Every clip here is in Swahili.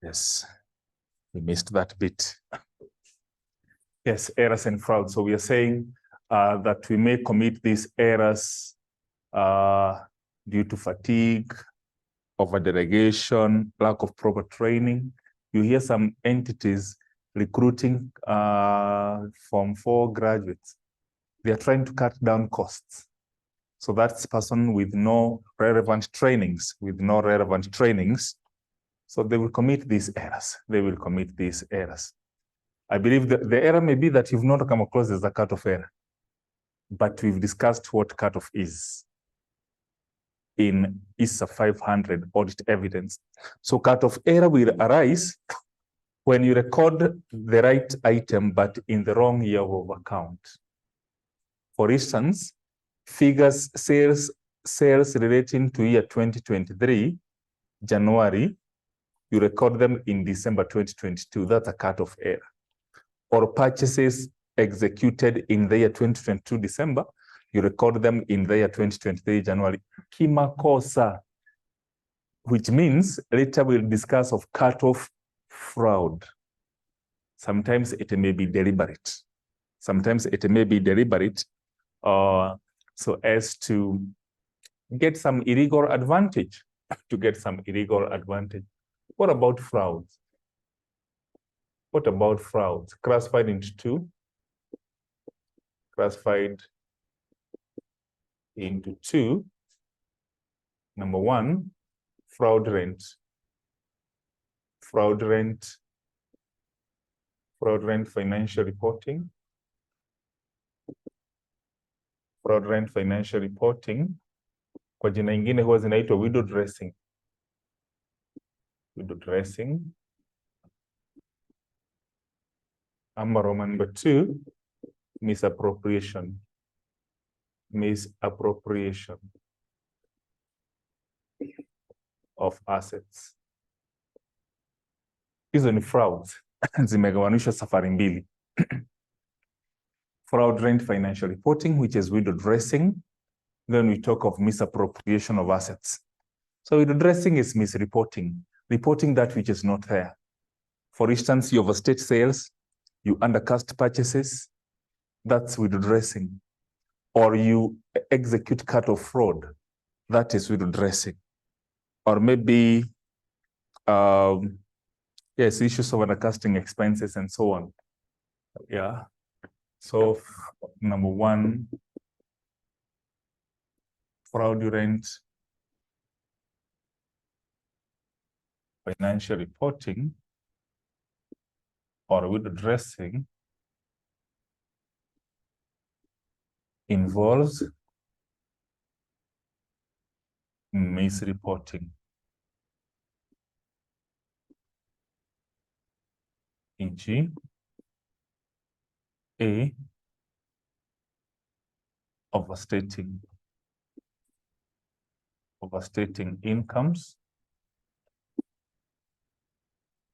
Yes, we missed that bit. Yes, errors and frauds. So we are saying that we may commit these errors due to fatigue, over-delegation, lack of proper training. You hear some entities recruiting Form 4 graduates. They are trying to cut down costs. So that's a person with no relevant trainings, So they will commit these errors. I believe that the error may be that you've not come across as a cutoff error, but we've discussed what cutoff is in ISA 500 audit evidence. So cutoff error will arise when you record the right item, but in the wrong year of account. For instance, sales relating to year 2023, January, you record them in December 2022. That's a cutoff error. Or purchases executed in the year 2022 December, you record them in the year 2023 January. Kimakosa, which means later we'll discuss of cutoff fraud. Sometimes it may be deliberate. So as to get some illegal advantage. What about frauds? Classified into two. Number one, fraudulent financial reporting. Kwa jina ingine huwa zinaitwa window dressing. Roman number two, misappropriation of assets. Hizo ni frauds. Zimegawanishwa safari mbili. Fraudulent financial reporting, which is window dressing. Then we talk of misappropriation of assets. So window dressing is misreporting, reporting that which is not there. For instance, you overstate sales, you undercast purchases, that's window dressing. Or you execute cut-off fraud, that is window dressing. Or maybe, issues of undercasting expenses and so on. Yeah. So number one, fraudulent financial reporting or window dressing involves misreporting, e.g., A, overstating incomes,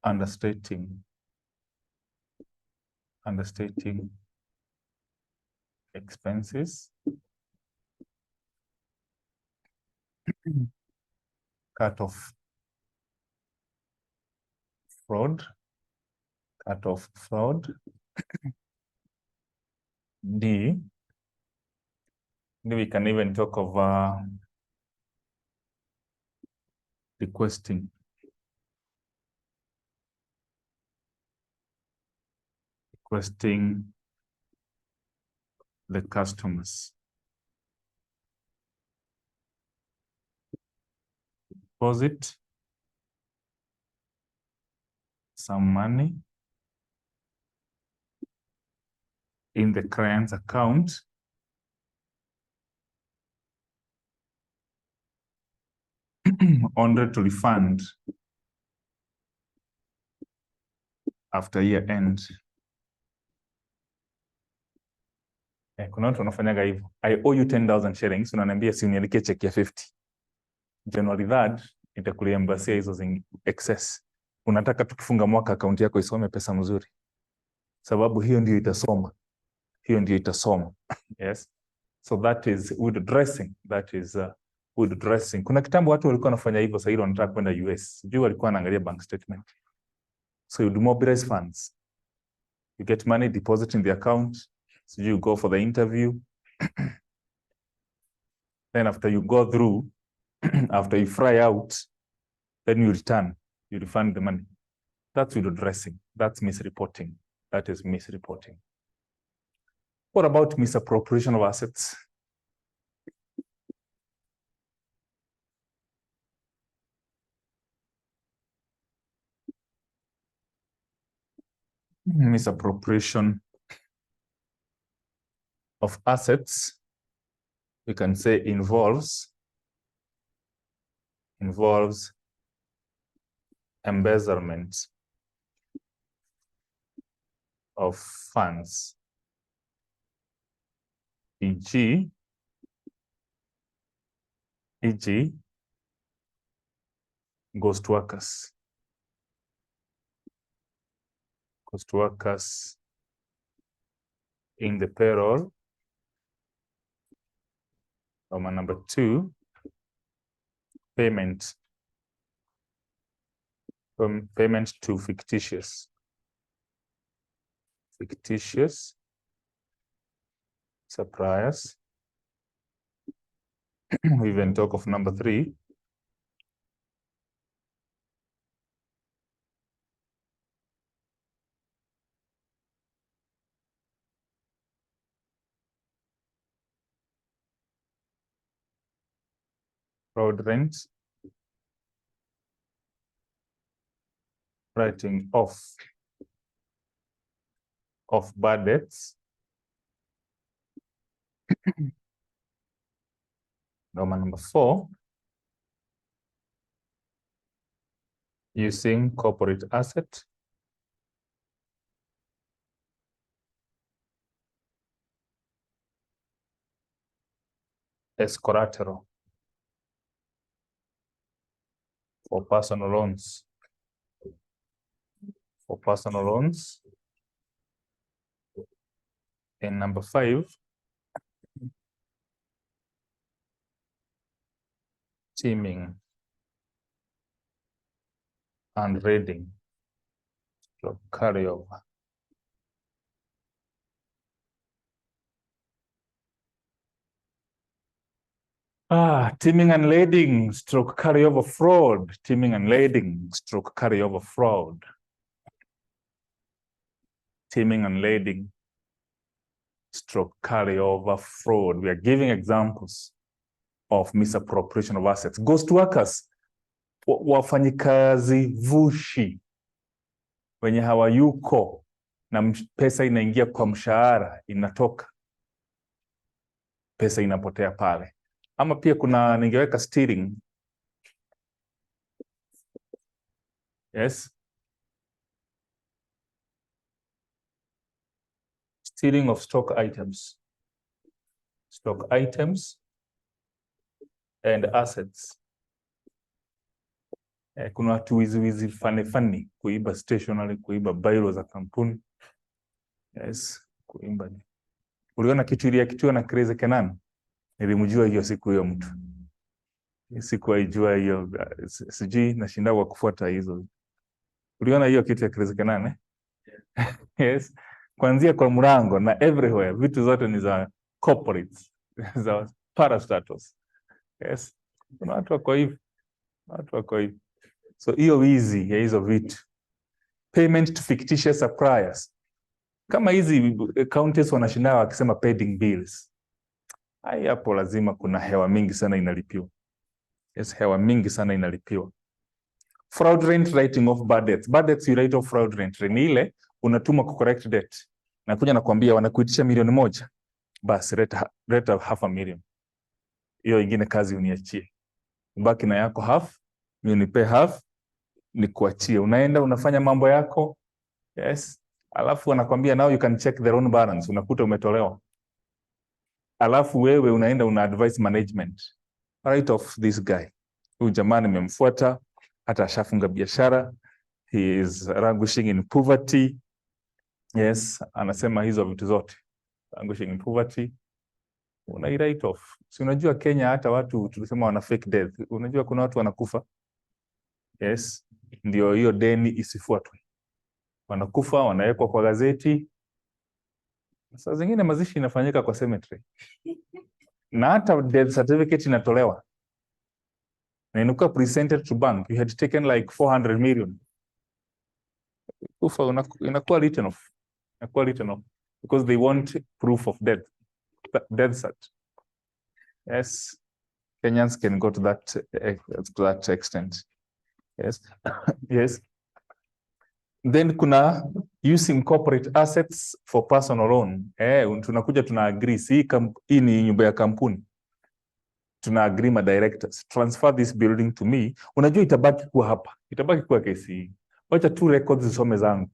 understating expenses, cut-off fraud, D, we can even talk of requesting the customers deposit some money in the client's account only to refund after year end. Kuna watu wanafanyaga hivyo. I owe you 10,000 shillings, unaniambia si unielekee check ya 50. January 3rd itakuliambasia hizo excess. Unataka tukifunga mwaka akaunti yako isome pesa mzuri. Sababu hiyo ndio itasoma. Yes. So that is window dressing. Kuna kitambo watu walikuwa wanafanya hivyo, sasa hivi wanataka kwenda US. Sijui walikuwa wanaangalia bank statement. So you demobilize funds. You get money, deposit in the account. So you go for the interview. Then after you go through, after you fry out, then you return, you refund the money. That's window dressing. That's misreporting. That is misreporting. What about misappropriation of assets? Misappropriation of assets, we can say involves embezzlement of funds, e.g., ghost workers. Ghost workers in the payroll. Number 2, payment to fictitious suppliers. We even talk of number 3, fraudulent writing off of bad debts. Number 4, using corporate asset as collateral for personal loans. And number 5, teaming and raiding, so carryover. Teaming and lading, stroke carryover fraud. Teaming and lading, stroke carryover fraud. Teaming and lading, stroke carryover fraud. We are giving examples of misappropriation of assets. Ghost workers, wafanyikazi vushi, wenye hawayuko na pesa inaingia kwa mshahara, inatoka, pesa inapotea pale. Ama pia kuna ningeweka stealing. Yes. Stealing of stock items. Stock items and assets. Kuna watu wizi funny, kuiba stationery, kuiba biro za kampuni. Yes, kuiba. Uliona kitu na Crazy Kenan? Nilimjua hiyo siku hiyo mtu. Siku aijua hiyo, sijui nashinda kwa kufuata hizo. Uliona hiyo kitu ya Crazy Kenan, eh? Yes. Kuanzia kwa mlango na everywhere, vitu zote ni za corporates, za parastatus. Yes. Kuna watu wako hivi. So hiyo wizi ya hizo vitu. Payment to fictitious suppliers. Kama hizi counties wanashinda wakisema pending bills. Hai hapo lazima kuna hewa mingi sana inalipiwa. Yes, hewa mingi sana inalipiwa. Fraudulent writing of bad debts. Bad debts you write off fraudulent. Ni ile unatuma ku correct debt. Na kuja nakwambia wanakuitisha 1,000,000. Basi leta 500,000. Hiyo ingine kazi uniachie. Ubaki na yako half, mimi nipe half, nikuachie. Unaenda unafanya mambo yako. Yes. Alafu wanakwambia now you can check their own balance. Unakuta umetolewa. Alafu wewe unaenda una advise management. Write off this guy. Huyu jamani nimemfuata, hata ashafunga biashara. He is languishing in poverty. Yes, anasema hizo vitu zote. Languishing in poverty. Una write off. Si unajua Kenya hata watu tulisema wana fake death. Unajua kuna watu wanakufa. Yes, ndio hiyo deni isifuatwe. wanakufa, wanawekwa kwa gazeti. Saa zingine mazishi inafanyika kwa cemetery. Na hata death certificate inatolewa. Na inakuwa presented to bank. You had taken like 400 million. Kufa inakuwa written off. Inakuwa written off. Because they want proof of death. Death cert. Yes. Kenyans can go to that extent. Yes. Yes. Then kuna using corporate assets for personal loan. Tunakuja tuna agree. Hii ni nyumba ya kampuni. Tuna agree ma directors. Transfer this building to me. Unajua itabaki kuwa hapa. Itabaki kuwa KCE. Wacha tu records zisome zangu.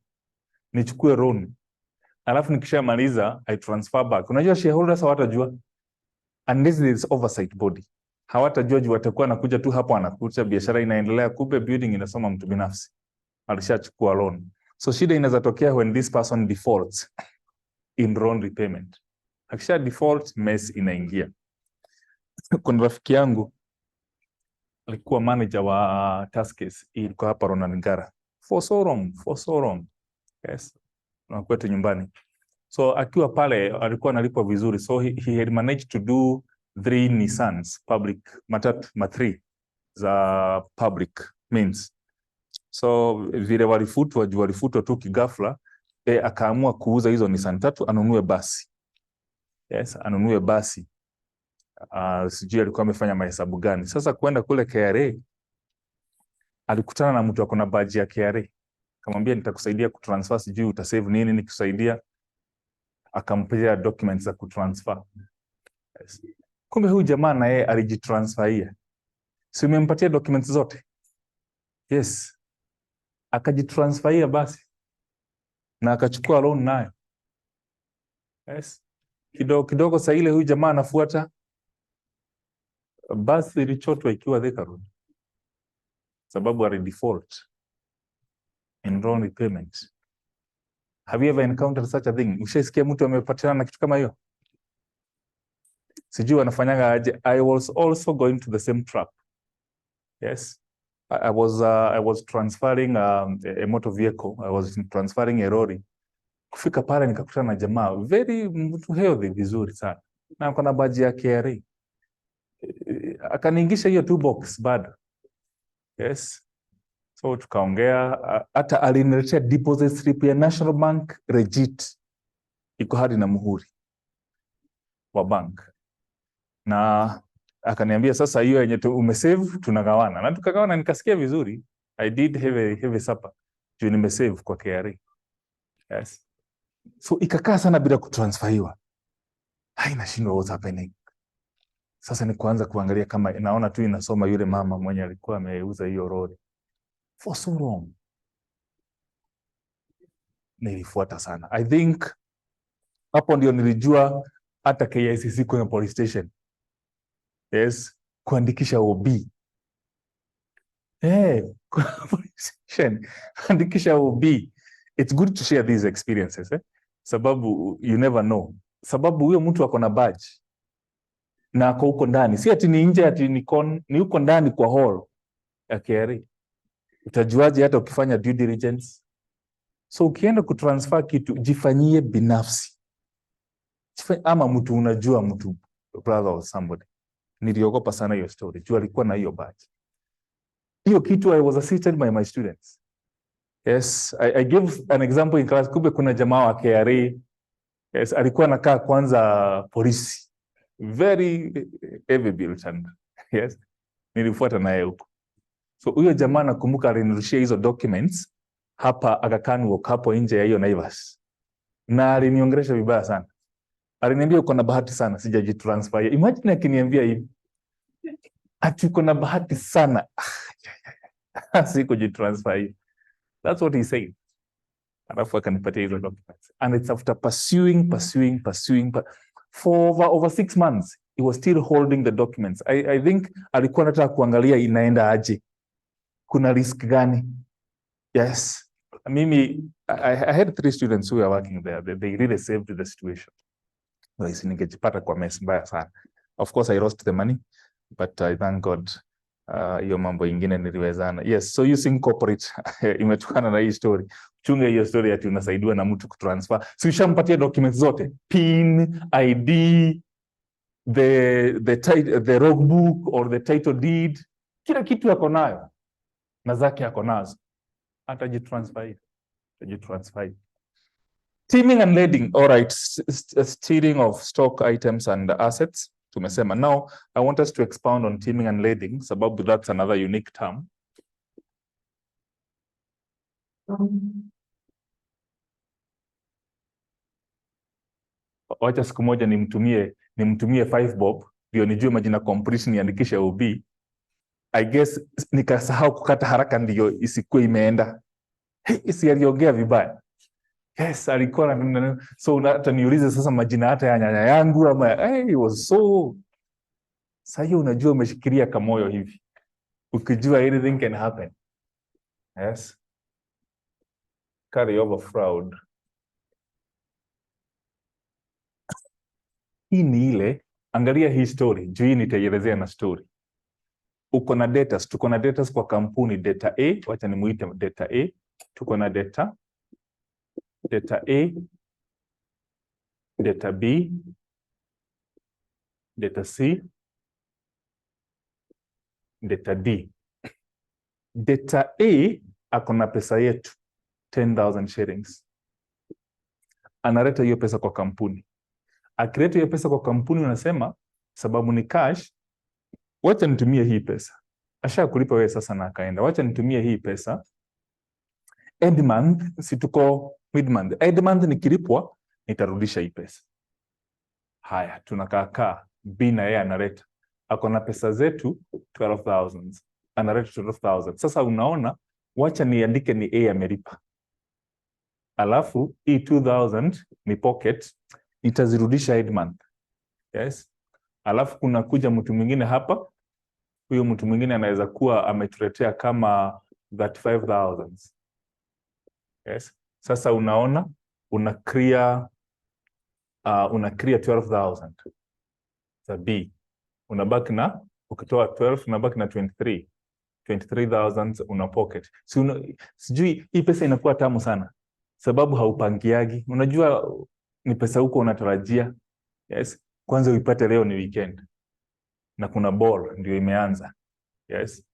Nichukue loan. Alafu nikishamaliza I transfer back. Unajua shareholders hawatajua. Unless there is oversight body. Hawatajua juu watakuwa nakuja tu hapo anakuja biashara inaendelea, kumbe building inasoma mtu binafsi. Alishachukua loan. So shida inaweza tokea when this person defaults in loan repayment. Akisha default, mess inaingia. Kuna rafiki yangu alikuwa manager wa Tuskys, ilikuwa hapa Ronangara. For so long. Yes. Na kwetu nyumbani. So akiwa pale alikuwa analipwa vizuri. So he had managed to do 3 Nissans matatu za public means. So vile walifutwa tu kigafla, akaamua kuuza hizo Nissan 3 anunue basi. Yes, anunue basi. Sijui alikuwa amefanya mahesabu gani. Sasa kwenda kule KRA, alikutana na mtu akona badge ya KRA. Akamwambia nitakusaidia kutransfer, sijui utasave nini nikusaidia. Akampea documents za kutransfer. Yes. Kumbe huyu jamaa na yeye alijitransferia. Si umempatia documents zote? Yes. Akajitransferia basi. Na akachukua loan nayo. Yes. Kidogo saa ile huyu jamaa anafuata basi ilichotwa ikiwa Thika Road. Sababu ali default in loan repayment. Have you ever encountered such a thing? Ushaisikia mtu amepatana na kitu kama hiyo? Sijui wanafanyanga aje. I was also going to the same trap. Yes. I was transferring a motor vehicle. I was transferring a lorry. Kufika pale nikakutana na jamaa very mtu healthy vizuri sana. Na akona badge ya KRA. Akaniingisha hiyo 2 box bado. Yes. So tukaongea, hata aliniletea deposit slip ya National Bank legit. Iko hadi na muhuri wa bank. Na akaniambia sasa hiyo yenye umesave tunagawana. Na tukagawana nikasikia vizuri. I did have a supper. Juu nimesave kwa KRA. Yes. So ikakaa sana bila kutransferiwa. Haina shindo what's happening. Sasa ni kuanza kuangalia kama naona tu inasoma yule mama mwenye alikuwa ameuza hiyo lori. For so long. Nilifuata sana. I think hapo ndio nilijua hata KICC kwenye police station. Yes, kuandikisha OB. Police station, kuandikisha OB. It's good to share these experiences, sababu you never know. Sababu huyo mtu ako na badge na ako huko ndani. Si ati ni nje, ati ni huko ndani kwa hall ya KRA. Utajuaje hata ukifanya due diligence? So ukienda kutransfer kitu, jifanyie binafsi. Ama mtu unajua mtu, brother or somebody. Niliogopa sana hiyo story. Juu alikuwa na hiyo badge. Hiyo kitu I was assisted by my students. Yes, I give an example in class. Kumbe kuna jamaa wa KRA. Yes, alikuwa anakaa kwanza polisi. Very heavy built and yes, nilifuata naye huko. So huyo jamaa nakumbuka alinirushia hizo documents hapa Aga Khan Walk hapo nje ya hiyo Naivas. Na aliniongelesha vibaya sana. Aliniambia uko na bahati sana sijajitransfer. Imagine akiniambia hivi. Ati uko na bahati sana. Sikujitransfer. That's what he said. Alafu akanipatia hizo documents. And it's after pursuing for over 6 months. He was still holding the documents. I think alikuwa anataka kuangalia inaenda aje. Kuna risk gani? Yes. Mimi, I had 3 students who were working there. They really saved the situation. Ningejipata kwa mess mbaya sana. Of course, I lost the money, but I thank God Hiyo mambo ingine niliwezana. Yes, so using corporate imetokana na hii story. Chunga hiyo story ati unasaidiwa na mtu kutransfer. Si ushampatia documents zote, PIN, ID, the logbook or the title deed, kila kitu yako nayo na zake yako nazo, atajitransfer. Teaming and lending. All right, stealing of stock items and assets. Tumesema. Now, I want us to expound on teaming and lending, sababu that's another unique term. Wacha siku moja nimtumie 5 bob ndio nijue majina complete niandikishe OB. I guess nikasahau kukata haraka ndio isikuwe imeenda. Isialiongea vibaya. Yes, alikuwa na so hata niulize sasa majina hata ya nyanya yangu ama it was so. Sasa unajua umeshikilia kamoyo hivi. Ukijua anything can happen. Yes. Carry over fraud. Hii ni ile, angalia hii story, juu hii nitaielezea na story. Uko na data, tuko na data kwa kampuni, data A, wacha nimuite data A. Tuko na data A, data B, data C, data D. Data A akona pesa yetu 10,000 shillings. Analeta hiyo pesa kwa kampuni. Akileta hiyo pesa kwa kampuni, unasema sababu ni cash, wacha nitumie hii pesa. Asha kulipa wewe sasa na akaenda. Wacha nitumie hii pesa. End month, si tuko mid month. End month nikilipwa, nitarudisha hii pesa. Haya, tunakaa B na yeye analeta. Akona pesa zetu 12,000. Analeta 12,000. Sasa unaona, wacha niandike ni A amelipa. Alafu hii 2,000 ni pocket, nitazirudisha end month. Yes. Alafu kuna kuja mtu mwingine hapa. Huyo mtu mwingine anaweza kuwa ametuletea kama 35,000. Yes. Sasa unaona una clear 12,000 za B. Unabaki na, ukitoa 12 unabaki na 23,000 una pocket. Sijui hii pesa inakuwa tamu sana sababu haupangiagi. Unajua ni pesa huko unatarajia. Yes. Kwanza uipate leo ni weekend. Na kuna ball ndio imeanza. Yes.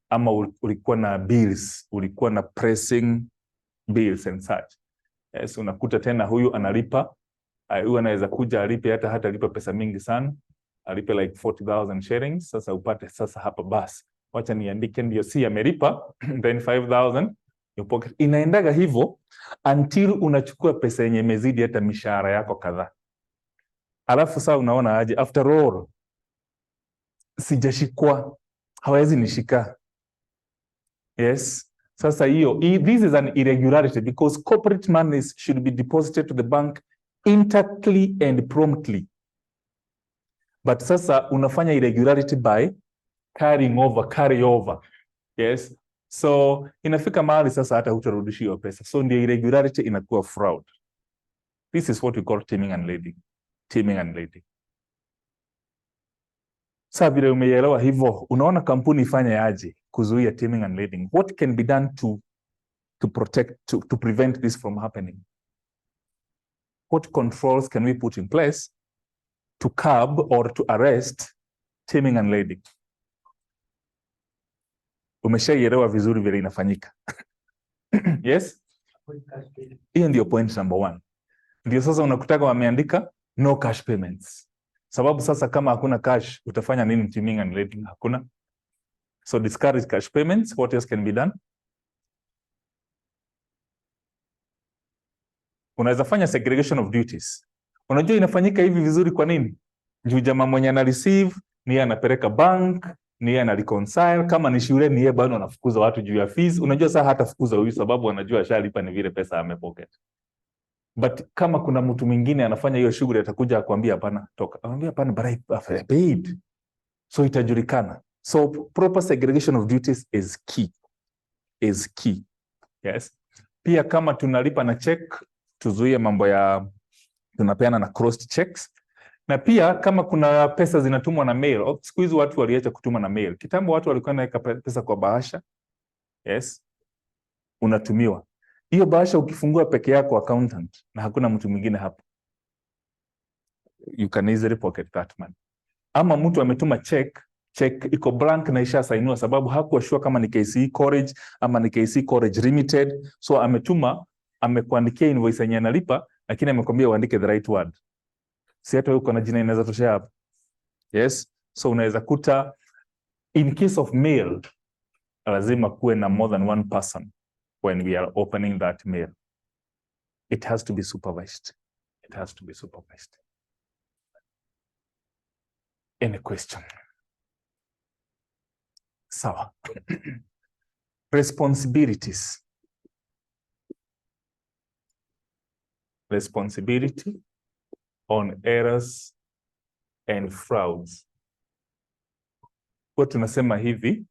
Ama ulikuwa na bills, ulikuwa na pressing bills and such. Yes, unakuta tena huyu analipa, huyu anaweza kuja alipe hata lipa pesa mingi sana, alipe like 40,000 shillings. Sasa upate sasa hapa basi, wacha niandike ndio si amelipa then 5,000 your pocket. Inaendaga hivyo until unachukua pesa yenye imezidi hata mishahara yako kadhaa. Alafu sasa unaona aje, after all sijashikwa, hawezi nishika. Yes. Sasa hiyo, this is an irregularity because corporate monies should be deposited to the bank intactly and promptly. But sasa unafanya irregularity by carry over. Yes. So inafika mahali sasa hata hutarudishiwa pesa. So ndio irregularity inakuwa fraud. This is what we call teaming and lending. Sasa vile umeelewa hivyo, unaona kampuni ifanye aje kuzuia teaming and lending? What can be done to prevent this from happening? What controls can we put in place to curb or to arrest teaming and lending? Umeshaielewa vizuri vile inafanyika? Yes? Hiyo ndio point number 1. Ndio sasa unakutaka wameandika no cash payments. Sababu sasa kama hakuna cash, utafanya nini teaming and lending? Hakuna. So discourage cash payments. What else can be done? Unaweza fanya segregation of duties. Unajua inafanyika hivi vizuri kwa nini? Juu jamaa mwenye ana receive, ni anapeleka bank, ni ana reconcile, kama ni shule ni yeye bado anafukuza watu juu ya fees. Unajua sasa hata fukuza huyu sababu anajua ashalipa ni vile pesa amepocket. But kama kuna mtu mwingine anafanya hiyo shughuli, atakuja akwambia hapana, toka. Anambia hapana, but I paid. So itajulikana. So proper segregation of duties is key. Yes. Pia kama tunalipa na check, tuzuie mambo ya tunapeana na crossed checks. Na pia kama kuna pesa zinatumwa na mail, siku hizi watu waliacha kutuma na mail. Kitambo watu walikuwa naweka pesa kwa bahasha. Yes. Unatumiwa. Hiyo bahasha ukifungua peke yako accountant na hakuna mtu mwingine hapo, you can easily pocket that money. Ama mtu ametuma check iko blank na isha sainiwa, sababu hakuwa sure kama ni KCE College ama ni KCE College Limited. So amekuandikia invoice yenye analipa, lakini amekwambia uandike the right word. Si hata uko na jina inaweza tosha hapo. Yes. So unaweza kuta in case of mail, lazima kuwe na more than one person when we are opening that mail. It has to be supervised. It has to be supervised. Any question? Sawa. Responsibilities. Responsibility on errors and frauds. Kwa tunasema hivi,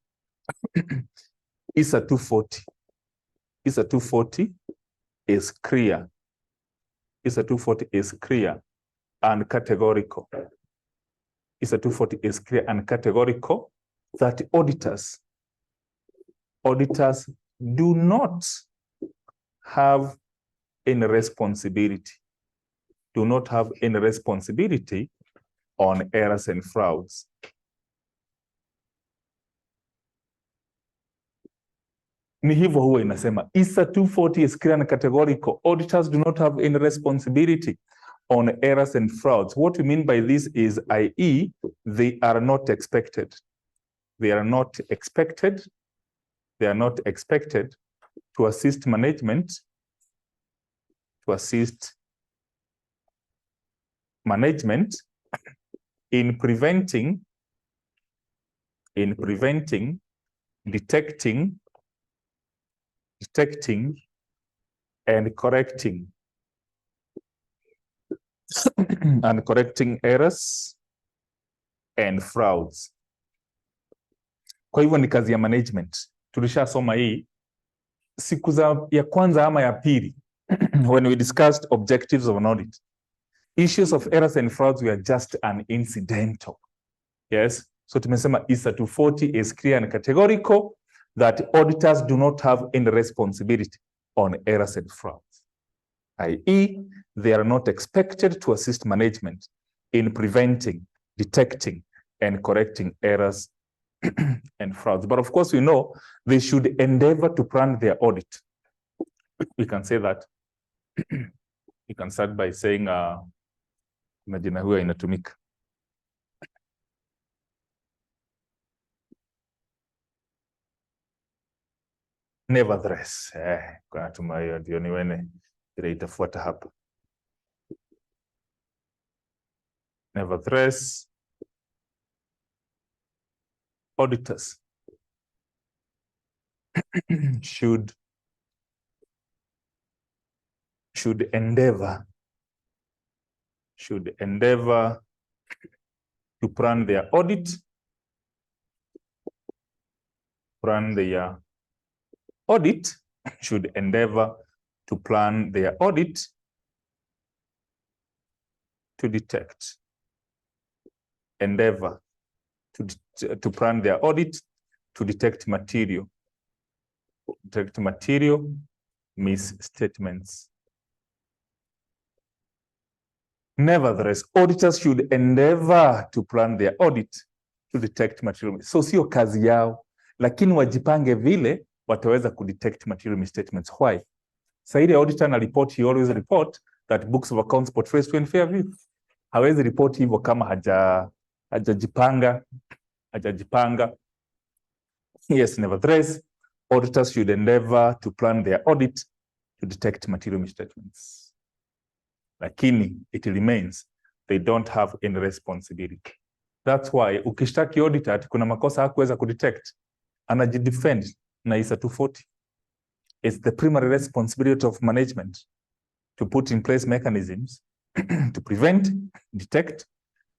ISA 240. ISA 240 is clear. ISA 240 is clear and categorical. ISA 240 is clear and categorical that auditors do not have any responsibility. Do not have any responsibility on errors and frauds. Ni hivyo huwa inasema ISA 240 is clear and categorical. Auditors do not have any responsibility on errors and frauds. What we mean by this is, i.e., they are not expected. They are not expected. They are not expected to assist management, in preventing, detecting, and correcting errors and frauds. Kwa hivyo ni kazi ya management. Tulishasoma hii siku ya kwanza ama ya pili when we discussed objectives of an audit. Issues of errors and frauds were just an incidental. Yes. So tumesema ISA 240 is clear and categorical that auditors do not have any responsibility on errors and frauds, i.e., they are not expected to assist management in preventing, detecting, and correcting errors and frauds. But of course, we know they should endeavor to plan their audit. We can say that. You can start by saying, majina huwa inatumika. Nevertheless, kwa tumayo ndio niwene ile itafuata hapa. Nevertheless, auditors should endeavor to plan their audit, should endeavor to plan their audit to detect. Endeavor to plan their audit to detect material misstatements. Nevertheless, auditors should endeavor to plan their audit to detect material. So sio kazi yao, lakini wajipange vile wataweza kudetect material misstatements. Why? Saidi auditor na report, he always report that books of accounts portrays to unfair view. Hawezi report hivyo kama hajajipanga. Yes, nevertheless, auditors should endeavor to plan their audit to detect material misstatements. Lakini it remains, they don't have any responsibility. That's why ukishtaki auditor ati kuna makosa hakuweza kudetect, anajidefend na ISA 240. It's the primary responsibility of management to put in place mechanisms to prevent, detect,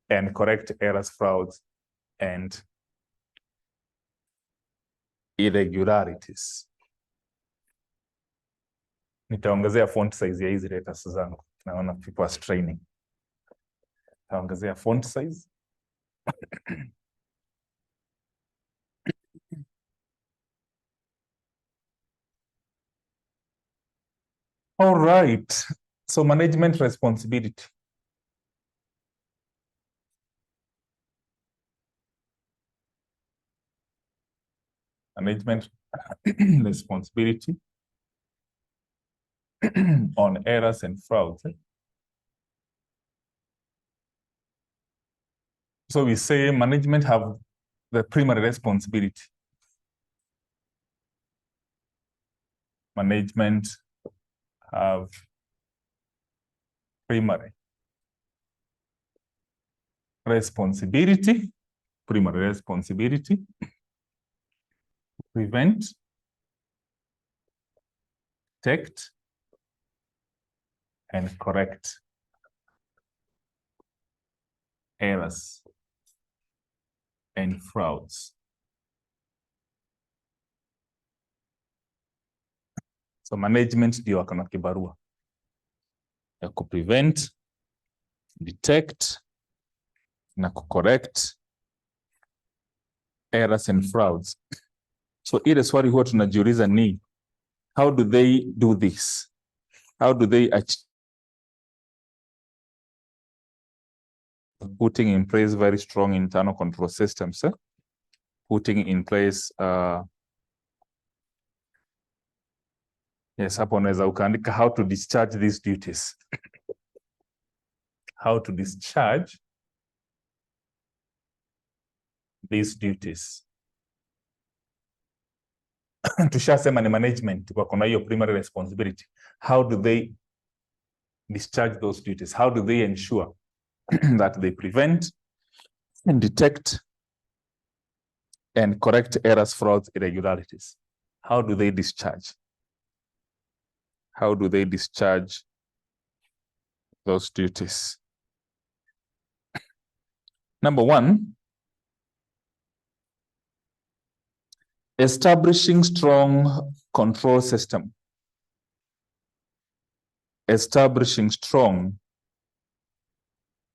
and correct errors, frauds, and irregularities. Nitaongezea font size ya hizi letters zangu. Naona people are straining. taongezea font size. All right. So management responsibility. Management responsibility on errors and frauds. So we say management have the primary responsibility. Management have primary responsibility, prevent, detect, and correct errors and frauds. So management ndio wako na kibarua ya kuprevent, detect na kucorrect errors and frauds. So ile swali huwa tunajiuliza ni how do they do this? How do they achieve? Putting in place very strong internal control systems, putting in place yes, hapo unaweza ukaandika how to discharge these duties. How to discharge these duties. Tushasema ni management wako na hiyo primary responsibility. How do they discharge those duties? How do they ensure that they prevent and detect and correct errors, frauds, irregularities? How do they discharge? How do they discharge those duties? Number one, establishing strong control system. Establishing strong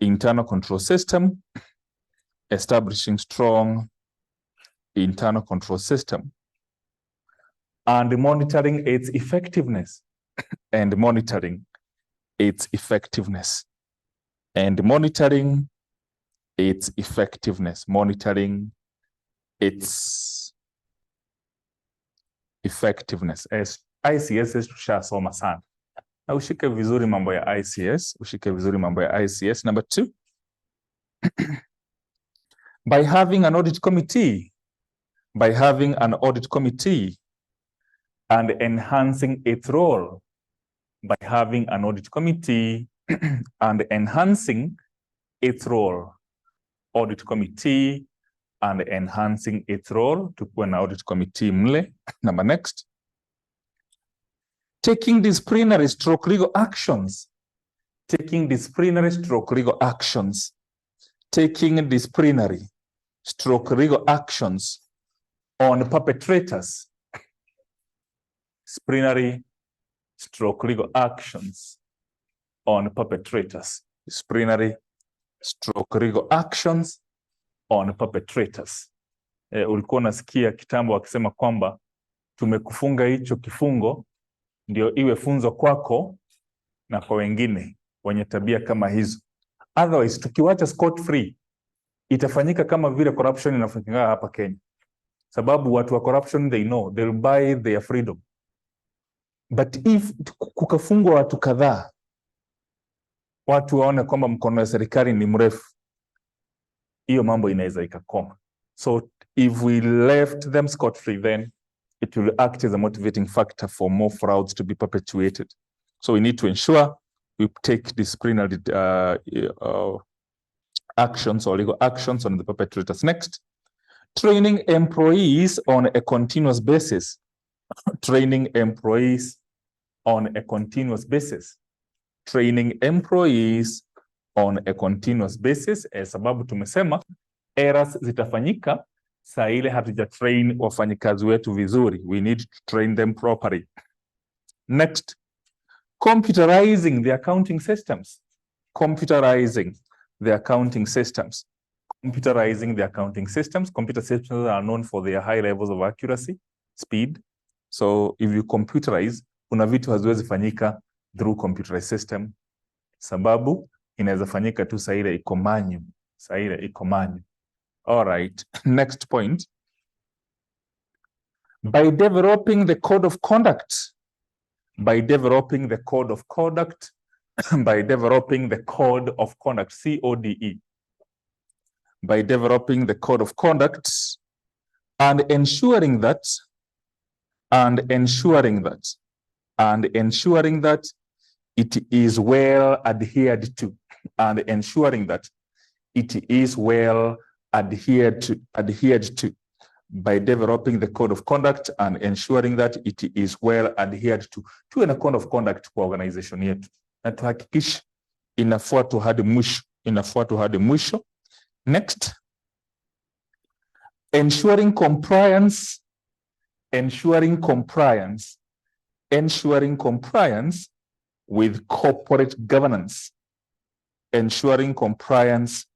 internal control system. Establishing strong internal control system. And monitoring its effectiveness. And monitoring its effectiveness. And monitoring its effectiveness. Monitoring its effectiveness. As ICS tushasoma sana. Na ushike vizuri mambo ya ICS. Ushike vizuri mambo ya ICS. Number two, by having an audit committee. By having an audit committee and enhancing its role. By having an audit committee and enhancing its role. Audit committee and enhancing its role. Tukuwe na audit committee mle. Number next. Taking disciplinary stroke legal actions. Taking disciplinary stroke legal actions. Taking disciplinary stroke legal actions on perpetrators. Disciplinary stroke legal actions on perpetrators. Disciplinary stroke legal actions on perpetrators. Ulikuwa unasikia kitambo wakisema kwamba tumekufunga hicho kifungo ndio iwe funzo kwako na kwa wengine wenye tabia kama hizo. Otherwise tukiwacha scot free itafanyika kama vile corruption inafanyika hapa Kenya. Sababu watu wa corruption they know they'll buy their freedom. But if kukafungwa watu kadhaa, watu waone kwamba mkono wa serikali ni mrefu, hiyo mambo inaweza ikakoma. So if we left them scot free, then it will act as a motivating factor for more frauds to be perpetuated. So we need to ensure we take disciplinary actions or legal actions on the perpetrators. Next, training employees on a continuous basis. Training employees on a continuous basis. Training employees on a continuous basis. Sababu tumesema errors zitafanyika saa ile hatuja train wafanyikazi wetu vizuri. We need to train them properly. Next, computerizing the accounting systems. Computerizing the accounting systems. Computerizing the accounting systems. Computer systems are known for their high levels of accuracy, speed. So if you computerize, kuna vitu haziwezi fanyika through computerized system. Sababu inaweza fanyika tu saa ile iko manual. Saa ile iko manual. All right. Next point. By developing the code of conduct, by developing the code of conduct, by developing the code of conduct, CODE, by developing the code of conduct and ensuring that it is well adhered to, and ensuring that it is well adhered to, by developing the code of conduct and ensuring that it is well adhered to. Tuwe na code of conduct kwa organization yetu na tuhakikishe inafuatwa hadi mwisho. Next, ensuring compliance with corporate governance, ensuring compliance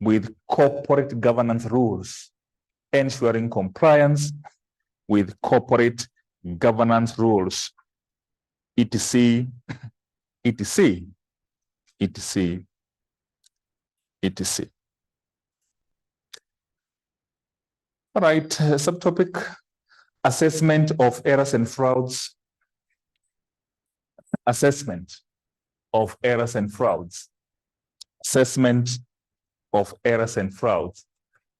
with corporate governance rules, ensuring compliance with corporate governance rules, etc. All right, subtopic, assessment of errors and frauds. Assessment of errors and frauds. Assessment of errors and frauds.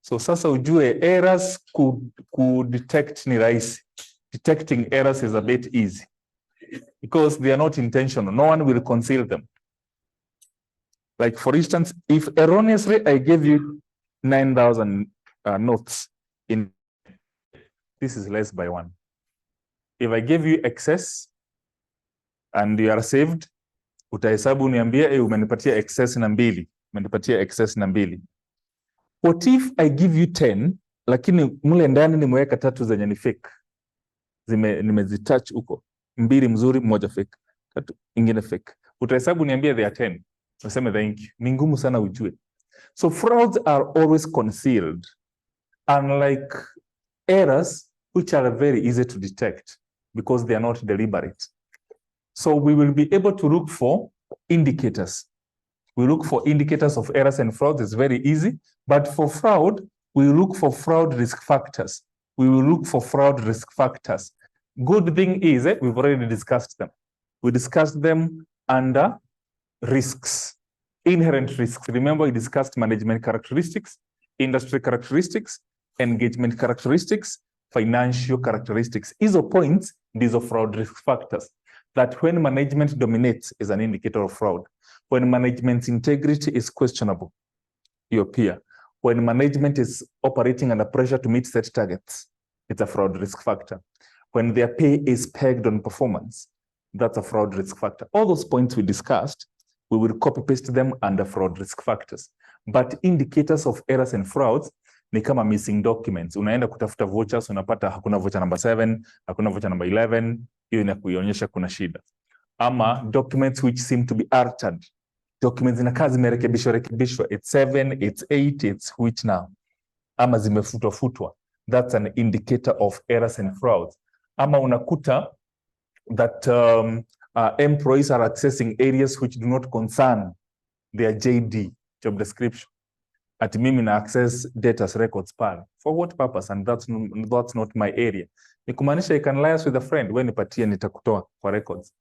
So sasa ujue errors could detect ni rahisi. Detecting errors is a bit easy because they are not intentional. No one will conceal them. Like for instance, if erroneously I gave you 9,000 notes, in this is less by 1. If I give you excess and you are saved, utahesabu uniambie umenipatia excess na 2, umenipatia excess na 2. What if I give you 10 lakini mule ndani nimeweka 3 zenye ni fake, nimezitouch huko, 2 mzuri, 1 fake, 3 ingine fake, utahesabu uniambie they are 10, useme thank you. Ni ngumu sana ujue. So frauds are always concealed, unlike errors which are very easy to detect because they are not deliberate. So we will be able to look for indicators. We look for indicators of errors and frauds. It's very easy. But for fraud, we look for fraud risk factors. We will look for fraud risk factors. Good thing is we've already discussed them. We discussed them under risks, inherent risks. Remember, we discussed management characteristics, industry characteristics, engagement characteristics, financial characteristics. These points, these are fraud risk factors. That when management dominates is an indicator of fraud. When management's integrity is questionable, you appear. When management is operating under pressure to meet set targets, it's a fraud risk factor. When their pay is pegged on performance, that's a fraud risk factor. All those points we discussed, we will copy paste them under fraud risk factors. But indicators of errors and frauds ni kama missing documents. Unaenda kutafuta vouchers, unapata hakuna voucher number 7, hakuna voucher number 11, hiyo inakuonyesha kuna shida. Ama documents which seem to be altered. Documents zinakaa zimerekebishwa, it's 7, it's 8, it's which now? Ama zimefutwa. That's an indicator of errors and frauds. Ama unakuta that employees are accessing areas which do not concern their JD, job description. At mimi na access data's records pale. For what purpose? And that's not my area. Ni kumaanisha you can liaise with a friend, when nipatie nitakutoa kwa records.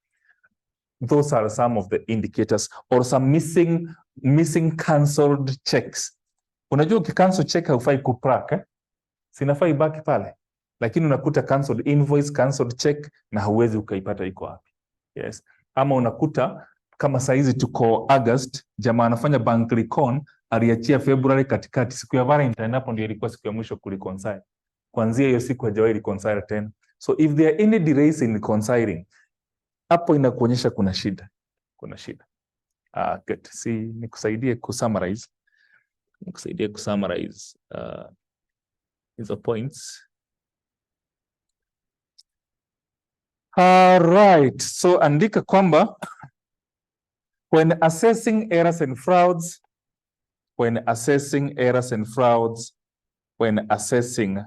Those are some of the indicators, or some missing cancelled checks. Unajua ukicancel check haufai kuprack, sinafai ibaki pale. Lakini unakuta cancelled invoice, cancelled check na hauwezi ukaipata iko wapi. Yes. Ama unakuta kama saizi tuko August, jamaa anafanya bank recon, aliachia February katikati, siku ya Valentine hapo ndio ilikuwa siku ya mwisho kureconcile. Kuanzia hiyo siku hajawahi reconcile tena. So if there are any delays in reconciling, hapo inakuonyesha kuna shida. Good. Nikusaidie kusummarize. Hizo points. All right. So andika kwamba when assessing errors and frauds, when assessing errors and frauds, when assessing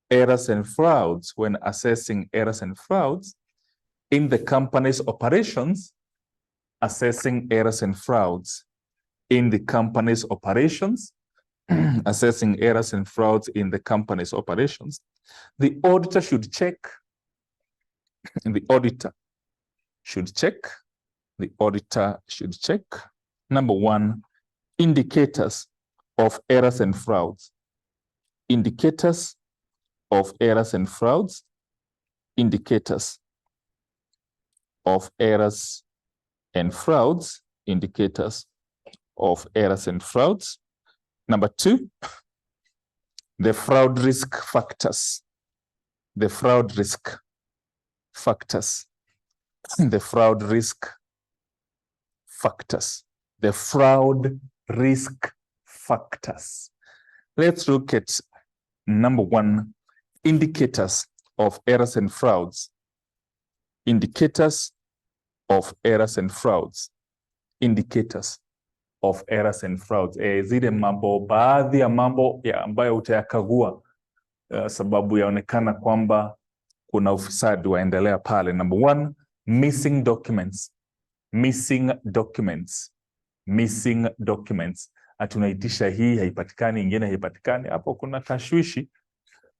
errors and frauds, when assessing errors and frauds in the company's operations, assessing errors and frauds in the company's operations, assessing errors and frauds in the company's operations, the auditor should check, the auditor should check, the auditor should check, number one, indicators of errors and frauds, indicators of errors and frauds, indicators of errors and frauds, indicators of errors and frauds. Number two, the fraud risk factors, the fraud risk factors, the fraud risk factors, the fraud risk factors. Let's look at number one, indicators of errors and frauds, indicators of errors and frauds, indicators of errors and frauds. Zile mambo, baadhi ya mambo ambayo utayakagua sababu yaonekana kwamba kuna ufisadi waendelea pale. Number one, missing documents, missing documents, missing documents. Atunaitisha hii haipatikani, ingine haipatikani, hapo kuna tashwishi.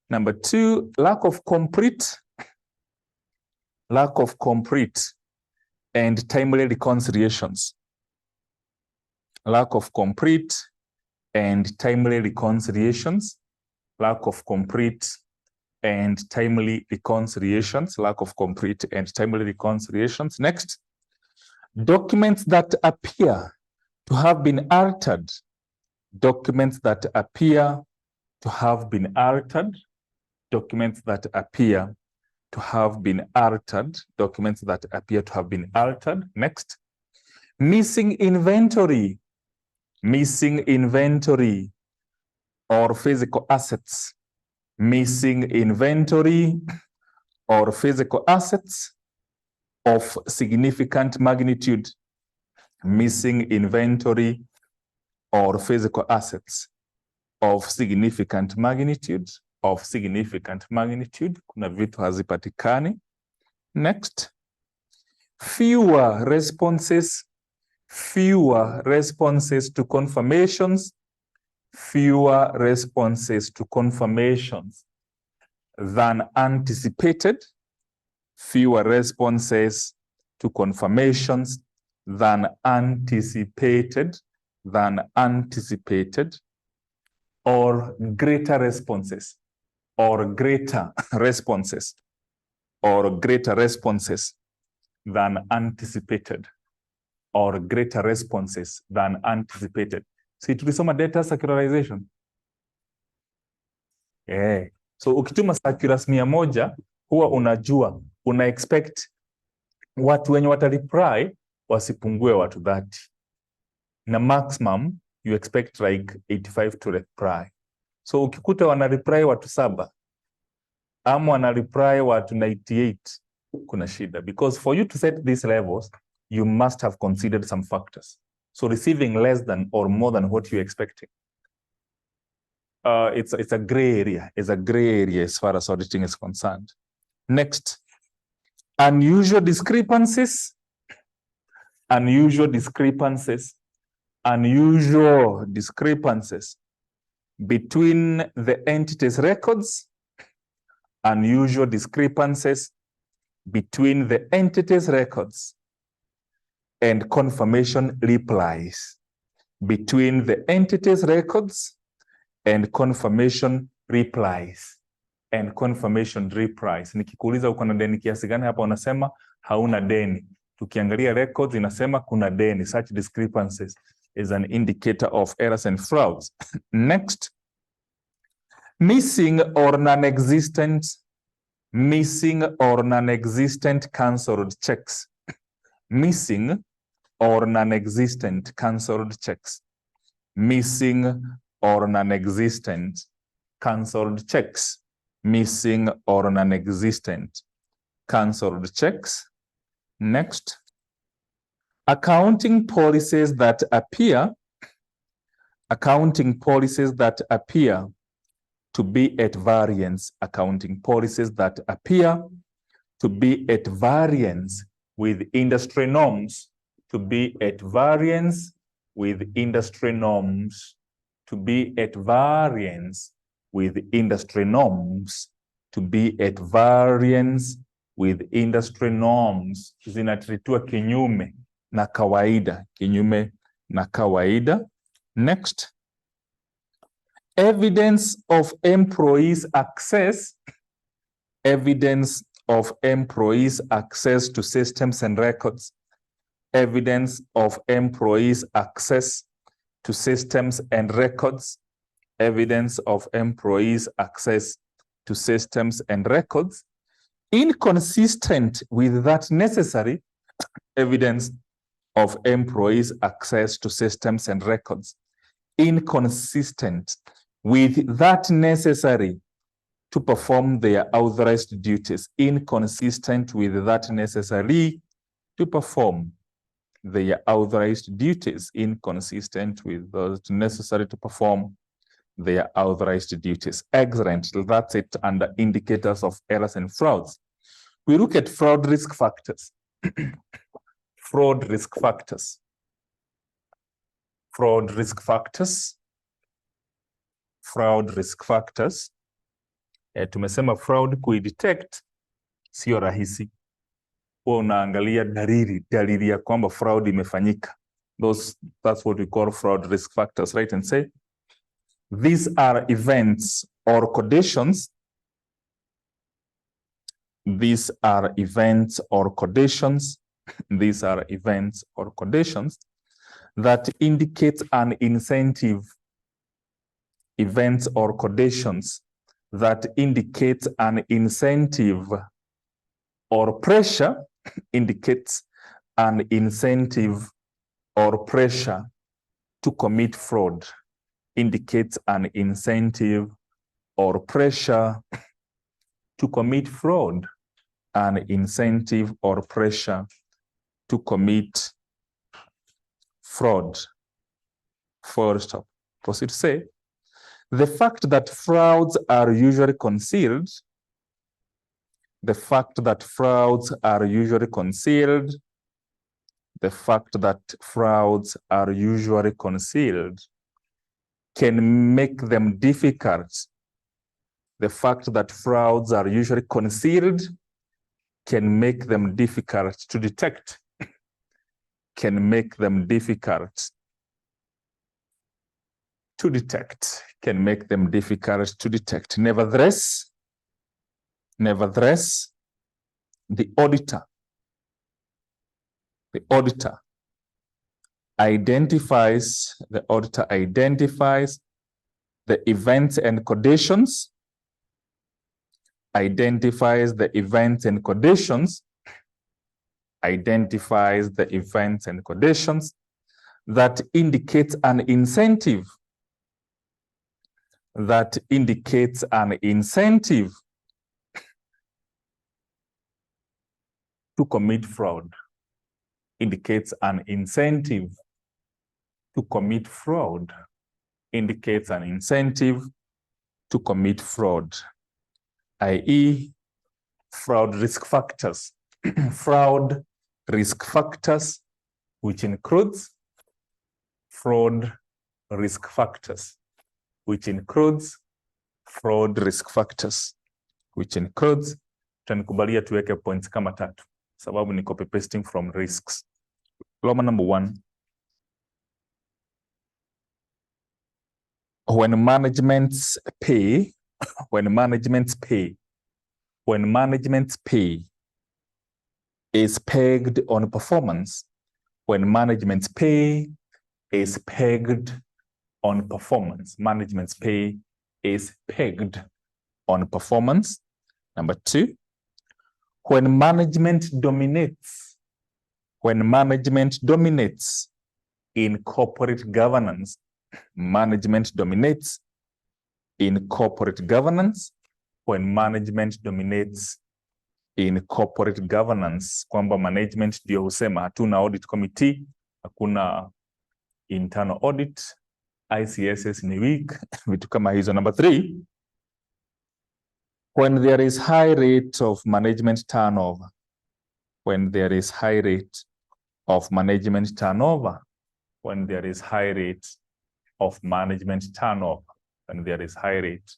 Number two, lack of complete and timely reconciliations. Lack of complete and timely reconciliations. Lack of complete and timely reconciliations. Lack of complete and timely reconciliations. Next, documents that appear to have been altered. Documents that appear to have been altered. Documents that appear to have been altered. Documents that appear to have been altered. Next, missing inventory. Missing inventory or physical assets. Missing inventory or physical assets of significant magnitude. Missing inventory or physical assets of significant magnitude. Of significant magnitude. Kuna vitu hazipatikani. Next, fewer responses to confirmations, fewer responses to confirmations than anticipated, fewer responses to confirmations than anticipated, or greater responses, or greater responses, or greater responses than anticipated, or greater responses than anticipated. Si tulisoma data secularization. So ukituma circulars 100 huwa unajua, una expect watu wenye watareply wasipungue watu 30. Na maximum you expect like 85 to reply. So ukikuta wana reply watu 7 ama wana reply watu 98, kuna shida, because for you to set these levels you must have considered some factors. So receiving less than or more than what you're expecting, it's a gray area. It's a gray area as far as auditing is concerned. Next, unusual discrepancies, unusual discrepancies, unusual discrepancies between the entity's records, unusual discrepancies between the entity's records and confirmation replies, between the entity's records and confirmation replies, and confirmation replies. Nikikuuliza uko na deni kiasi gani hapa unasema hauna deni. Tukiangalia records inasema kuna deni. Such discrepancies is an indicator of errors and frauds. Next, missing or non-existent cancelled checks. Missing or non-existent cancelled checks. Missing or non-existent cancelled checks. Missing or non-existent cancelled checks. Next, accounting policies that appear accounting policies that appear to be at variance, accounting policies that appear to be at variance with industry norms, to be at variance with industry norms, to be at variance with industry norms, to be at variance with industry norms. Zinatretua kinyume na kawaida, kinyume na kawaida. Next, evidence of employees' access, evidence of employees' access to systems and records, evidence of employees' access to systems and records, evidence of employees' access to systems and records, inconsistent with that necessary evidence of employees' access to systems and records, inconsistent with that necessary to perform their authorized duties, inconsistent with that necessary to perform their authorized duties, inconsistent with those necessary to perform their authorized duties. Excellent. That's it under indicators of errors and frauds. We look at fraud risk factors. Fraud risk factors. Fraud risk factors. Fraud risk factors. Tumesema fraud kuidetect sio rahisi. Unaangalia dalili ya kwamba fraud imefanyika. That's what we call fraud risk factors, right? And say these are events or conditions. These are events or conditions. These are events or conditions that indicate an incentive. Events or conditions that indicate an incentive or pressure, indicates an incentive or pressure to commit fraud, indicates an incentive or pressure to commit fraud, an incentive or pressure to commit fraud. First, proceed to say, the fact that frauds are usually concealed, the fact that frauds are usually concealed, the fact that frauds are usually concealed can make them difficult. The fact that frauds are usually concealed can make them difficult to detect, can make them difficult to detect, can make them difficult to detect. Nevertheless, the auditor identifies the events and conditions, identifies the events and conditions that indicates an incentive, to commit fraud, indicates an incentive to commit fraud, indicates an incentive to commit fraud, i.e. fraud risk factors. Fraud risk factors, which includes fraud risk factors, which includes fraud risk factors, which includes, tanikubalia tuweke points kama 3 sababu ni copy pasting from risks. Loma number 1. When management's pay is pegged on performance, when management's pay is pegged on performance, management's pay is pegged on performance. Number 2, when management dominates in corporate governance, management dominates in corporate governance, when management dominates in corporate governance, kwamba management ndio husema hatuna audit committee, hakuna internal audit, ICSS ni weak, vitu kama hizo. Number 3, when there is high rate of management turnover, when there is high rate of management turnover, when there is high rate of management turnover, when there is high rate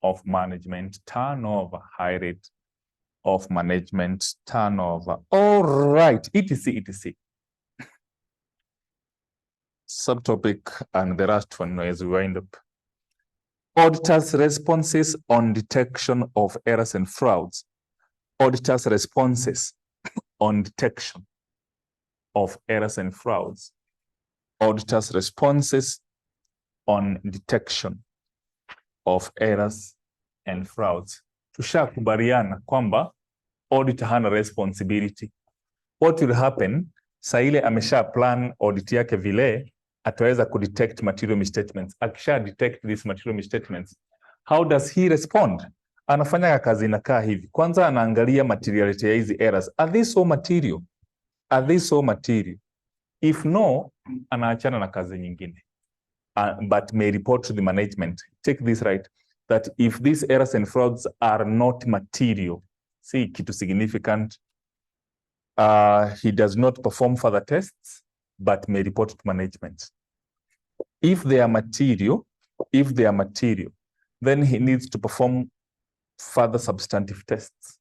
of management turnover, high rate of management turnover. All right, etc. Subtopic and the last one as we wind up. Auditors' responses on detection of errors and frauds. Auditors' responses on detection of errors and frauds. Auditors' responses on detection of errors and frauds. Tushakubaliana kwamba auditor hana responsibility. What will happen, saa ile amesha plan audit yake vile, ataweza kudetect material misstatements. Akisha detect these material misstatements, how does he respond? Anafanya kazi inakaa hivi. Kwanza anaangalia materiality ya hizi errors. Are they so material? Are they so material? If no, anaachana na kazi nyingine. But may report to the management. Take this right, that if these errors and frauds are not material, see kitu significant, he does not perform further tests, but may report to management. If they are material, then he needs to perform further substantive tests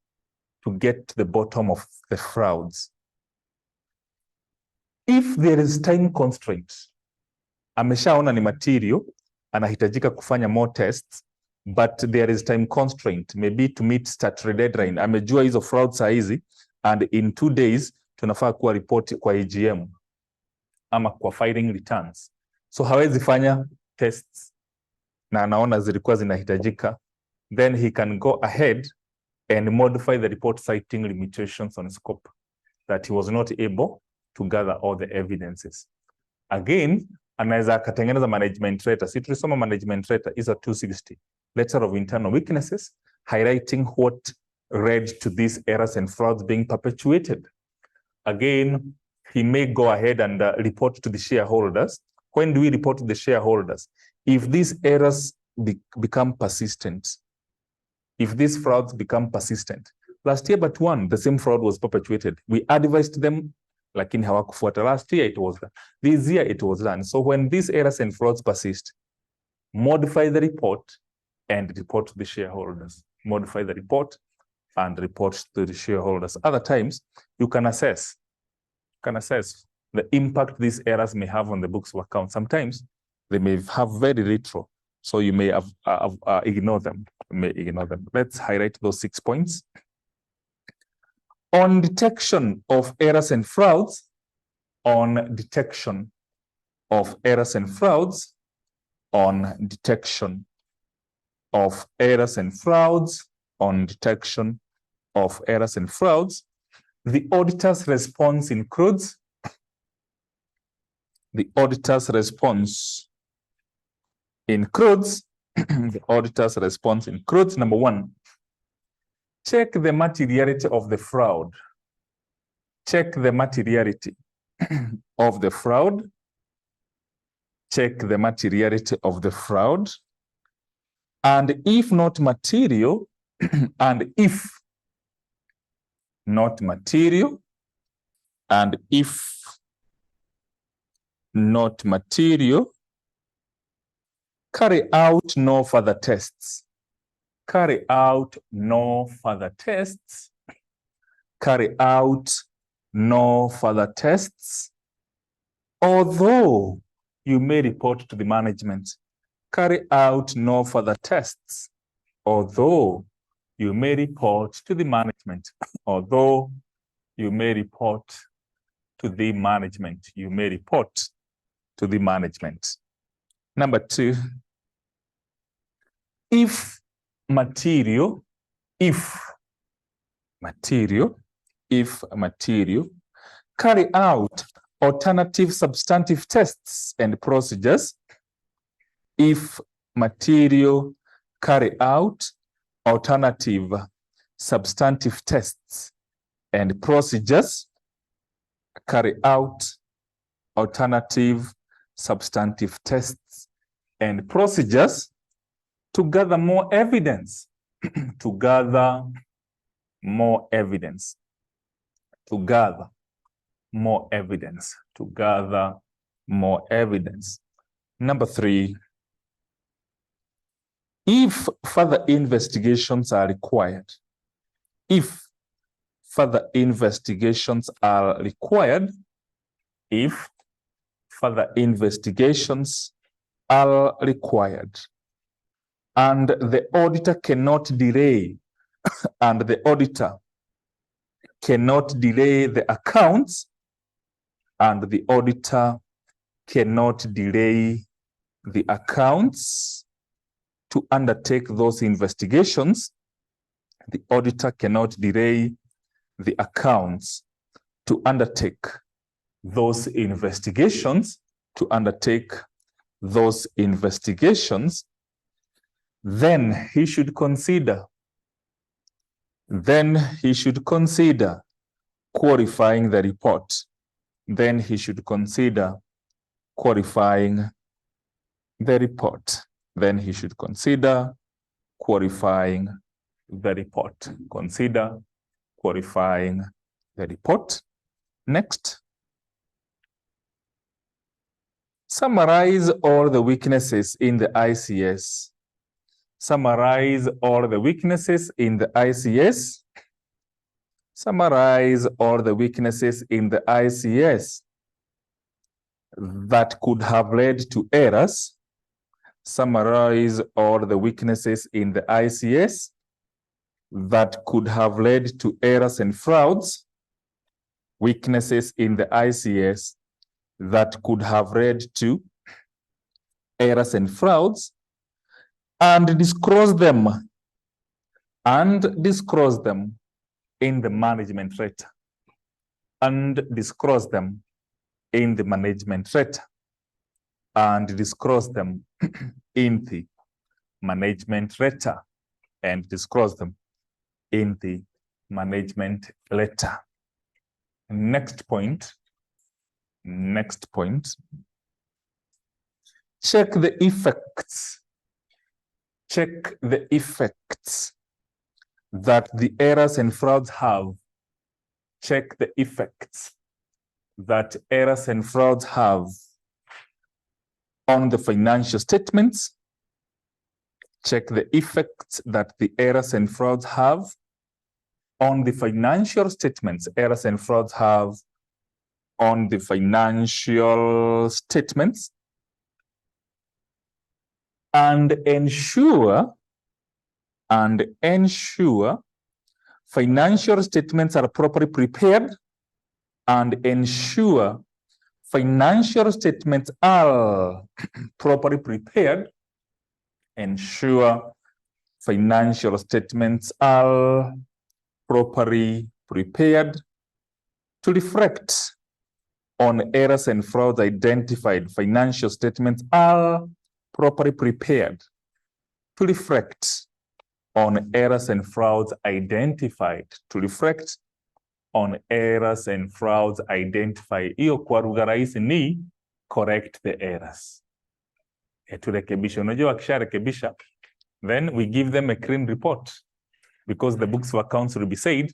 to get to the bottom of the frauds. If there is time constraint, ameshaona ni material, anahitajika kufanya more tests, but there is time constraint, maybe to meet statutory deadline. Amejua hizo frauds saa hizi, and in 2 days, tunafaa kuwa report kwa AGM, ama kwa filing returns. So hawezi fanya tests, na anaona zilikuwa zinahitajika, then he can go ahead and modify the report citing limitations on scope, that he was not able to gather all the evidences. Again, anaweza akatengeneza management letter. Si tulisoma management letter is a 260. Letter of internal weaknesses, highlighting what led to these errors and frauds being perpetuated. Again, he may go ahead and report to the shareholders. When do we report to the shareholders? If these errors become persistent, if these frauds become persistent. Last year, but one, the same fraud was perpetuated. We advised them, lakini hawakufuata. Last year, it was done. This year, it was done. So when these errors and frauds persist, modify the report and report to the shareholders. Modify the report and report to the shareholders. Other times, you can assess the impact these errors may have on the books of accounts. Sometimes they may have very little, so you may ignore them. Let's highlight those 6 points. On detection of errors and frauds, on detection of errors and frauds, on detection of errors and frauds, on detection of errors and frauds, the auditor's response includes the auditor's response includes number 1, check the materiality of the fraud. Check the materiality of the fraud. Check the materiality of the fraud. And if not material, and if not material, and if not material, carry out no further tests. Carry out no further tests. Carry out no further tests. Although you may report to the management. Carry out no further tests. Although you may report to the management. Although you may report to the management. You may report to the management. Number 2, if material, carry out alternative substantive tests and procedures. If material, carry out alternative substantive tests and procedures. Carry out alternative substantive tests and procedures to gather more evidence, to gather more evidence, to gather more evidence, to gather more evidence. Number 3, if further investigations are required, if further investigations are required, if further investigations are required, and the auditor cannot delay, and the auditor cannot delay the accounts, and the auditor cannot delay the accounts to undertake those investigations, the auditor cannot delay the accounts to undertake those investigations, then he should consider qualifying the report. Then he should consider qualifying the report. Then he should consider qualifying the report. Consider qualifying the report. Next. Summarize all the weaknesses in the ICS. Summarize all the weaknesses in the ICS. Summarize all the weaknesses in the ICS that could have led to errors. Summarize all the weaknesses in the ICS that could have led to errors and frauds. Weaknesses in the ICS that could have led to errors and frauds, and disclose them in the management letter, and disclose them in the management letter, and disclose them in the management letter, and disclose them in the management letter. Next point. Check the effects. Check the effects that the errors and frauds have. Check the effects that errors and frauds have on the financial statements. Check the effects that the errors and frauds have on the financial statements. Errors and frauds have on the financial statements, and ensure financial statements are properly prepared, and ensure financial statements are properly prepared. Ensure financial statements are properly prepared to reflect on errors and frauds identified. Financial statements are properly prepared to reflect on errors and frauds identified. To reflect on errors and frauds identified. Hiyo kwa lugha rahisi ni correct the errors. Turekebisha. Unajua wakisharekebisha, then we give them a clean report, because the books of accounts will be said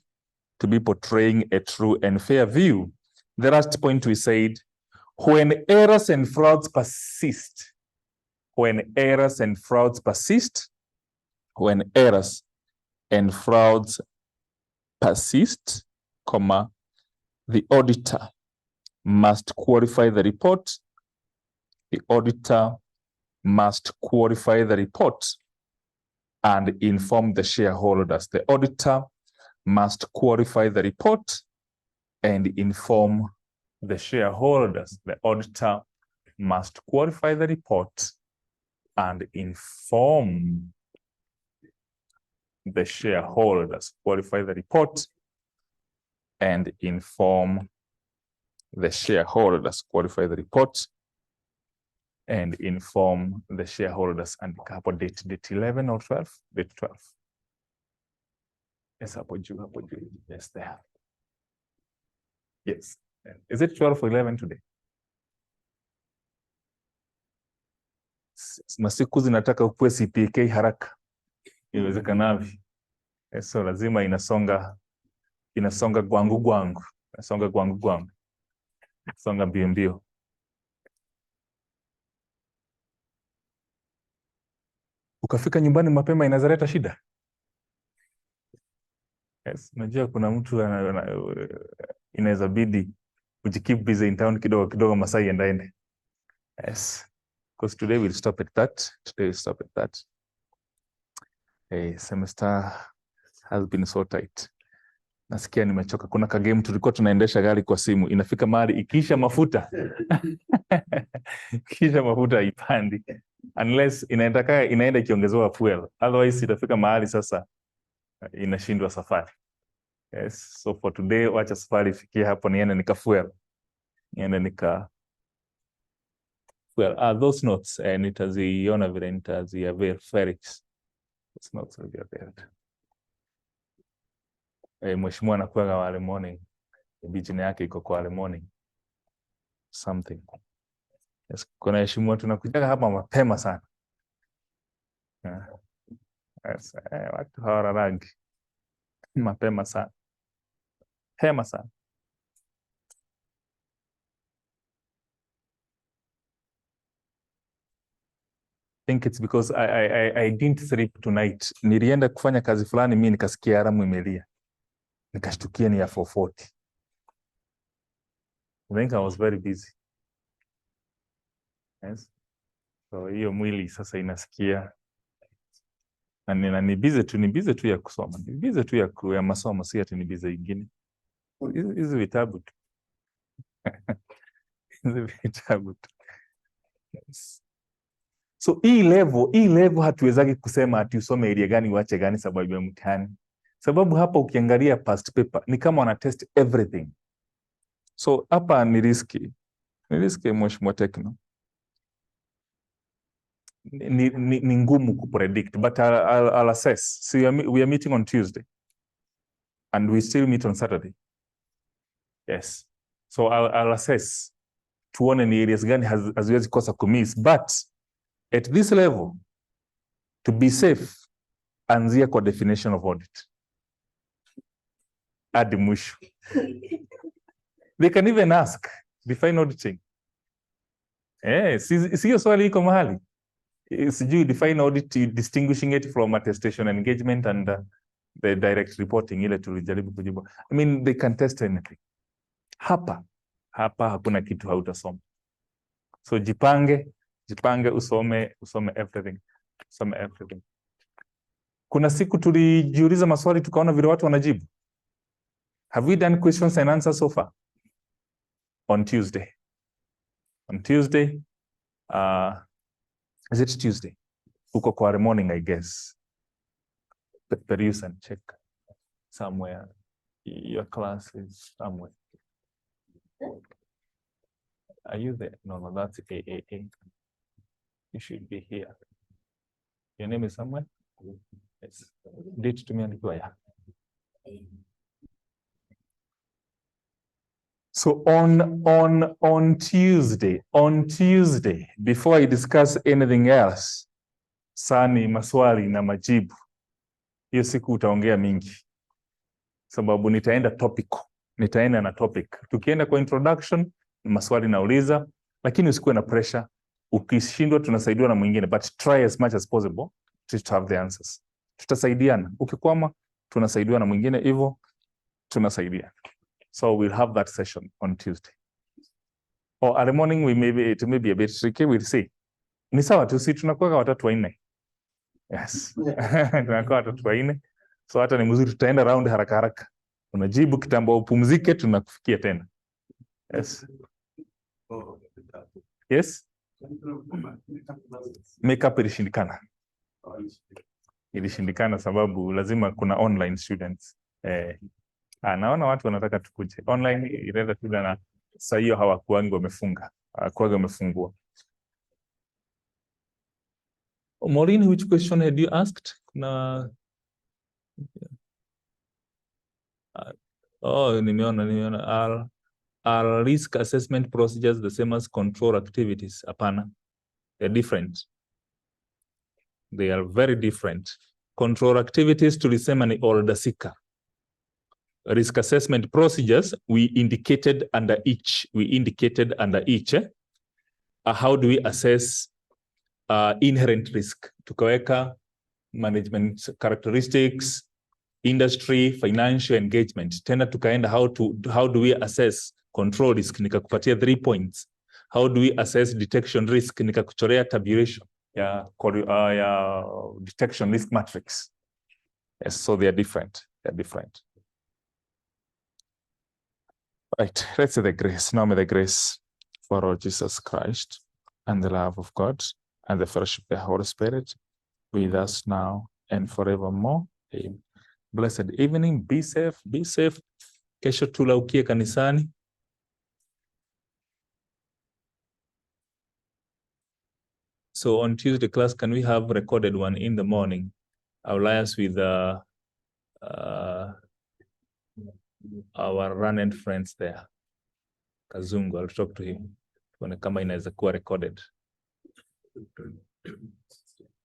to be portraying a true and fair view. The last point we said, when errors and frauds persist, when errors and frauds persist, when errors and frauds persist, comma, the auditor must qualify the report. The auditor must qualify the report and inform the shareholders. The auditor must qualify the report and inform the shareholders. The auditor must qualify the report and inform the shareholders. Qualify the report and inform the shareholders. Qualify the report and inform the shareholders. And date 11 or 12? Date 12. Yes, yes, there. Yes. Is it 12 or 11 today? masiku zinataka ukue CPK haraka iwezekanavyo. So lazima inasonga gwangu, songa mbio mbio. Ukafika nyumbani mapema inazaleta shida. Yes, unajua kuna mtu inaweza bidi ujikeep busy in town kidogo masaa iendaende. Yes. Because today we'll stop at that. Hey, semester has been so tight. Nasikia nimechoka. Kuna kagame tulikuwa tunaendesha gari kwa simu. Inafika mahali ikiisha mafuta. Ikiisha mafuta ipandi. Unless inaenda ikiongezewa fuel. Otherwise itafika mahali sasa inashindwa safari. Yes, so for today wacha safari ifikie hapo niende nika fuel. Those notes nitaziona vile nitaziavail Felix. Those notes will be availed. Mheshimiwa anakuwa wale morning. Bijine yake iko kwa wale morning. Something. Yes, kuna heshimiwa tunakujaga hapa mapema sana. Yes, watu hawana rangi. Mapema sana. Hema sana. I think it's because I didn't sleep tonight. Nilienda kufanya kazi fulani mimi nikasikia alamu imelia. Nikashtukia ni ya 4:40. I think I was very busy. Yes. So hiyo mwili sasa inasikia. Na ni busy tu ya kusoma. Ni busy tu ya masomo, si ati ni busy ingine. Hizi vitabu tu. Hizi vitabu tu. Yes. So hii level hatuwezaki kusema ati usome area gani uache gani sababu ya mtihani. Sababu hapa ukiangalia past paper ni kama wana test everything. So hapa ni risky mheshimiwa Tekno. Ni ngumu kupredict, but I'll assess. So we are meeting on Tuesday and we still meet on Saturday. Yes. So I'll assess tuone ni areas gani haziwezi kosa kumiss, but at this level to be safe anzia kwa definition of audit hadi mwisho. They can even ask define auditing. Sio swali iko mahali. Sijui define audit, distinguishing it from attestation engagement and the direct reporting ile tulijaribu kujibu. I mean they can test anything. Hapa hakuna kitu hautasoma. So jipange usome everything. Kuna siku tulijiuliza maswali tukaona vile watu wanajibu. Have we done questions and answers so far? On Tuesday. Is it Tuesday? Uko kwa morning, I guess. Peruse and check somewhere. Your class is somewhere. Are you there? No, that's AAA. You should be here. Your name is somewhere? Yes. Date to me and ya. So on Tuesday, before I discuss anything else, sani maswali na majibu. Hiyo siku utaongea mingi. Sababu nitaenda na topic. Tukienda kwa introduction, maswali nauliza, lakini usikuwe na pressure. Ukishindwa tunasaidiwa na mwingine, but try as much as possible to have the answers. Tutasaidiana. Ukikwama tunasaidiwa na mwingine, hivyo tunasaidiana. So we'll have that session on Tuesday. Or at the morning it may be a bit tricky, we'll see. Ni sawa tu, si tunakuwa watatu wanne. Yes. Tunakuwa watatu wanne. So hata ni mzuri tutaenda round haraka. Unajibu kitambo upumzike tunakufikia tena. Yes. Yes. Makeup ilishindikana sababu lazima kuna online students. Naona watu wanataka tukuje. Online ileta shida na saa hiyo hawakuangi wamefungua. Maureen, which question had you asked? Nimeona. Are risk assessment procedures the same as control activities? Hapana. They're different. They are very different. Control activities tulisema ni order seeker. Risk assessment procedures, we indicated under each. How do we assess inherent risk? Tukaweka management characteristics, industry, financial engagement. Tena tukaenda how do we assess control risk, nikakupatia 3 points. How do we assess detection risk, nikakuchorea tabulation ya detection risk matrix. Yes, so they are different. Right, let's say the grace. Now may the grace for our Jesus Christ and the love of God and the fellowship of the Holy Spirit with us now and forevermore. Amen. Blessed evening. Be safe. Kesho tulaukie kanisani. So on Tuesday class, can we have recorded one in the morning? I'll liaise with our running friends there. Kazungu, I'll talk to him. Tuone kama inaweza kuwa recorded.